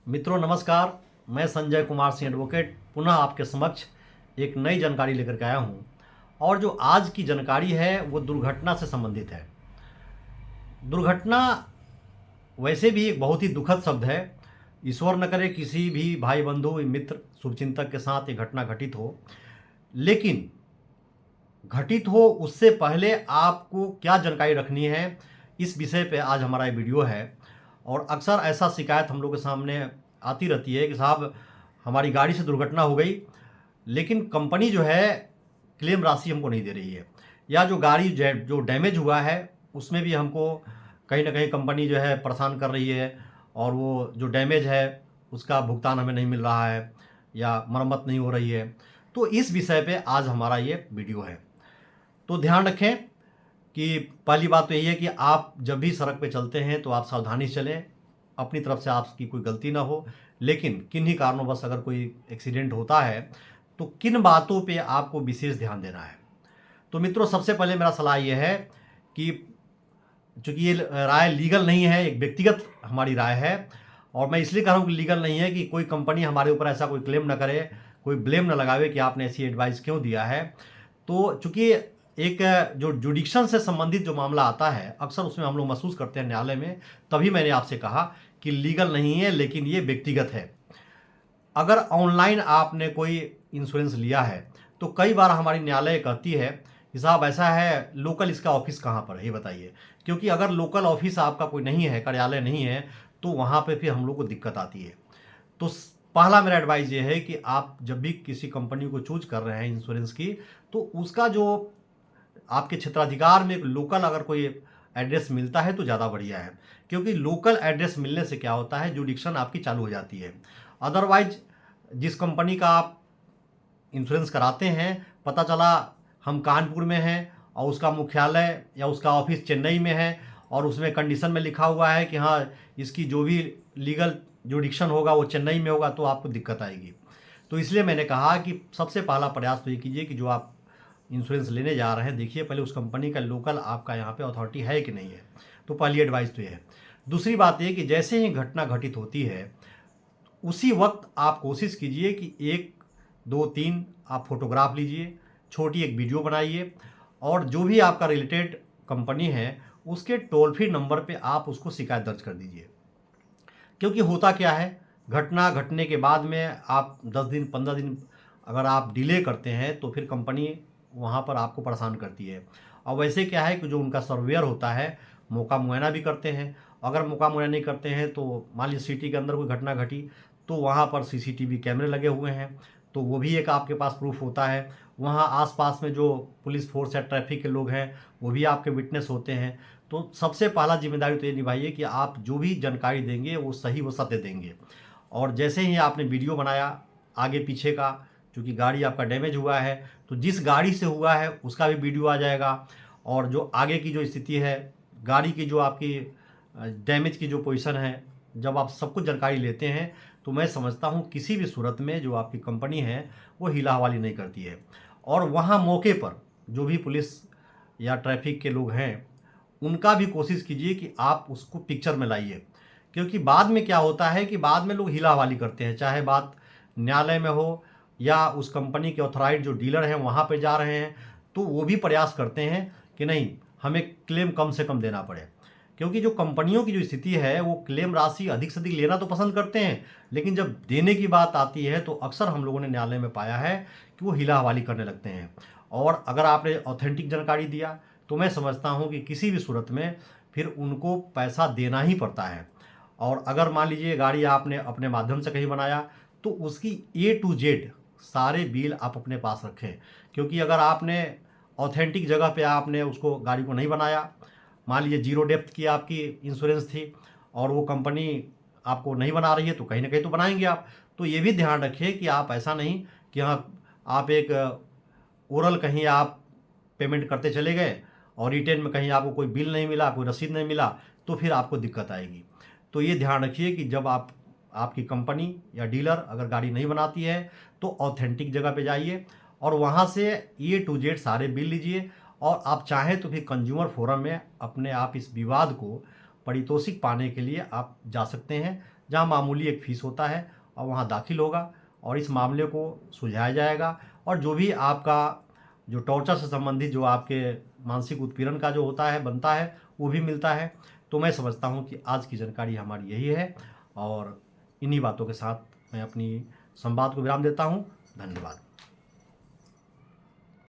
मित्रों नमस्कार। मैं संजय कुमार सिंह एडवोकेट पुनः आपके समक्ष एक नई जानकारी लेकर के आया हूं। और जो आज की जानकारी है वो दुर्घटना से संबंधित है। दुर्घटना वैसे भी एक बहुत ही दुखद शब्द है। ईश्वर न करे किसी भी भाई बंधु मित्र शुभचिंतक के साथ ये घटना घटित हो, लेकिन घटित हो उससे पहले आपको क्या जानकारी रखनी है, इस विषय पे आज हमारा ये वीडियो है। और अक्सर ऐसा शिकायत हम लोग के सामने आती रहती है कि साहब हमारी गाड़ी से दुर्घटना हो गई, लेकिन कंपनी जो है क्लेम राशि हमको नहीं दे रही है, या जो गाड़ी जो डैमेज हुआ है उसमें भी हमको कहीं ना कहीं कंपनी जो है परेशान कर रही है, और वो जो डैमेज है उसका भुगतान हमें नहीं मिल रहा है या मरम्मत नहीं हो रही है। तो इस विषय पे आज हमारा ये वीडियो है। तो ध्यान रखें कि पहली बात तो यही है कि आप जब भी सड़क पे चलते हैं तो आप सावधानी से चलें, अपनी तरफ से आपकी कोई गलती ना हो। लेकिन किन्हीं कारणों अगर कोई एक्सीडेंट होता है तो किन बातों पे आपको विशेष ध्यान देना है। तो मित्रों सबसे पहले मेरा सलाह ये है कि चूँकि ये राय लीगल नहीं है, एक व्यक्तिगत हमारी राय है, और मैं इसलिए कह रहा हूँ कि लीगल नहीं है कि कोई कंपनी हमारे ऊपर ऐसा कोई क्लेम ना करे, कोई ब्लेम ना लगावे कि आपने ऐसी एडवाइस क्यों दिया है। तो चूँकि एक जो जुडिक्शन से संबंधित जो मामला आता है अक्सर उसमें हम लोग महसूस करते हैं न्यायालय में, तभी मैंने आपसे कहा कि लीगल नहीं है, लेकिन ये व्यक्तिगत है। अगर ऑनलाइन आपने कोई इंश्योरेंस लिया है तो कई बार हमारी न्यायालय कहती है कि साहब ऐसा है, लोकल इसका ऑफिस कहाँ पर है ये बताइए। क्योंकि अगर लोकल ऑफिस आपका कोई नहीं है, कार्यालय नहीं है, तो वहाँ पे फिर हम लोग को दिक्कत आती है। तो पहला मेरा एडवाइस ये है कि आप जब भी किसी कंपनी को चूज कर रहे हैं इंश्योरेंस की, तो उसका जो आपके क्षेत्राधिकार में एक लोकल अगर कोई एड्रेस मिलता है तो ज़्यादा बढ़िया है। क्योंकि लोकल एड्रेस मिलने से क्या होता है, जुडिक्शन आपकी चालू हो जाती है। अदरवाइज जिस कंपनी का आप इंश्योरेंस कराते हैं, पता चला हम कानपुर में हैं और उसका मुख्यालय या उसका ऑफिस चेन्नई में है, और उसमें कंडीशन में लिखा हुआ है कि हाँ इसकी जो भी लीगल जुडिक्शन होगा वो चेन्नई में होगा, तो आपको दिक्कत आएगी। तो इसलिए मैंने कहा कि सबसे पहला प्रयास तो ये कीजिए कि जो आप इंश्योरेंस लेने जा रहे हैं, देखिए पहले उस कंपनी का लोकल आपका यहाँ पे अथॉरिटी है कि नहीं है। तो पहली एडवाइस तो ये है। दूसरी बात ये कि जैसे ही घटना घटित होती है उसी वक्त आप कोशिश कीजिए कि 1 2 3 आप फोटोग्राफ लीजिए, छोटी एक वीडियो बनाइए, और जो भी आपका रिलेटेड कंपनी है उसके टोल फ्री नंबर पे आप उसको शिकायत दर्ज कर दीजिए। क्योंकि होता क्या है, घटना घटने के बाद में आप 10 दिन 15 दिन अगर आप डिले करते हैं तो फिर कंपनी वहाँ पर आपको परेशान करती है। और वैसे क्या है कि जो उनका सर्वेयर होता है मौका मुआयना भी करते हैं। अगर मौका मुआयना नहीं करते हैं तो मान लीजिए सिटी के अंदर कोई घटना घटी तो वहाँ पर सीसीटीवी कैमरे लगे हुए हैं, तो वो भी एक आपके पास प्रूफ होता है। वहाँ आसपास में जो पुलिस फोर्स या ट्रैफिक के लोग हैं वो भी आपके विटनेस होते हैं। तो सबसे पहला जिम्मेदारी तो ये निभाइए कि आप जो भी जानकारी देंगे वो सही वो सत्य देंगे। और जैसे ही आपने वीडियो बनाया आगे पीछे का, क्योंकि गाड़ी आपका डैमेज हुआ है तो जिस गाड़ी से हुआ है उसका भी वीडियो आ जाएगा, और जो आगे की जो स्थिति है गाड़ी की जो आपकी डैमेज की जो पोजीशन है, जब आप सब कुछ जानकारी लेते हैं तो मैं समझता हूँ किसी भी सूरत में जो आपकी कंपनी है वो हिला हवाली नहीं करती है। और वहाँ मौके पर जो भी पुलिस या ट्रैफिक के लोग हैं उनका भी कोशिश कीजिए कि आप उसको पिक्चर में लाइए। क्योंकि बाद में क्या होता है कि बाद में लोग हिला हवाली करते हैं, चाहे बात न्यायालय में हो या उस कंपनी के ऑथराइज जो डीलर हैं वहाँ पे जा रहे हैं, तो वो भी प्रयास करते हैं कि नहीं हमें क्लेम कम से कम देना पड़े। क्योंकि जो कंपनियों की जो स्थिति है वो क्लेम राशि अधिक से अधिक लेना तो पसंद करते हैं, लेकिन जब देने की बात आती है तो अक्सर हम लोगों ने न्यायालय में पाया है कि वो हिला हवाली करने लगते हैं। और अगर आपने ऑथेंटिक जानकारी दिया तो मैं समझता हूँ कि किसी भी सूरत में फिर उनको पैसा देना ही पड़ता है। और अगर मान लीजिए गाड़ी आपने अपने माध्यम से कहीं बनाया तो उसकी A to Z सारे बिल आप अपने पास रखें। क्योंकि अगर आपने ऑथेंटिक जगह पे आपने उसको गाड़ी को नहीं बनाया, मान लीजिए जीरो डेप्थ की आपकी इंश्योरेंस थी और वो कंपनी आपको नहीं बना रही है, तो कहीं ना कहीं तो बनाएंगे आप। तो ये भी ध्यान रखिए कि आप ऐसा नहीं कि हाँ आप एक ओरल कहीं आप पेमेंट करते चले गए और रिटेन में कहीं आपको कोई बिल नहीं मिला, कोई रसीद नहीं मिला, तो फिर आपको दिक्कत आएगी। तो ये ध्यान रखिए कि जब आप आपकी कंपनी या डीलर अगर गाड़ी नहीं बनाती है तो ऑथेंटिक जगह पे जाइए और वहाँ से A to Z सारे बिल लीजिए। और आप चाहें तो फिर कंज्यूमर फोरम में अपने आप इस विवाद को पारितोषिक पाने के लिए आप जा सकते हैं, जहाँ मामूली एक फ़ीस होता है और वहाँ दाखिल होगा और इस मामले को सुलझाया जाएगा। और जो भी आपका जो टॉर्चर से संबंधित जो आपके मानसिक उत्पीड़न का जो होता है बनता है वो भी मिलता है। तो मैं समझता हूँ कि आज की जानकारी हमारी यही है और इन्हीं बातों के साथ मैं अपनी संवाद को विराम देता हूँ। धन्यवाद।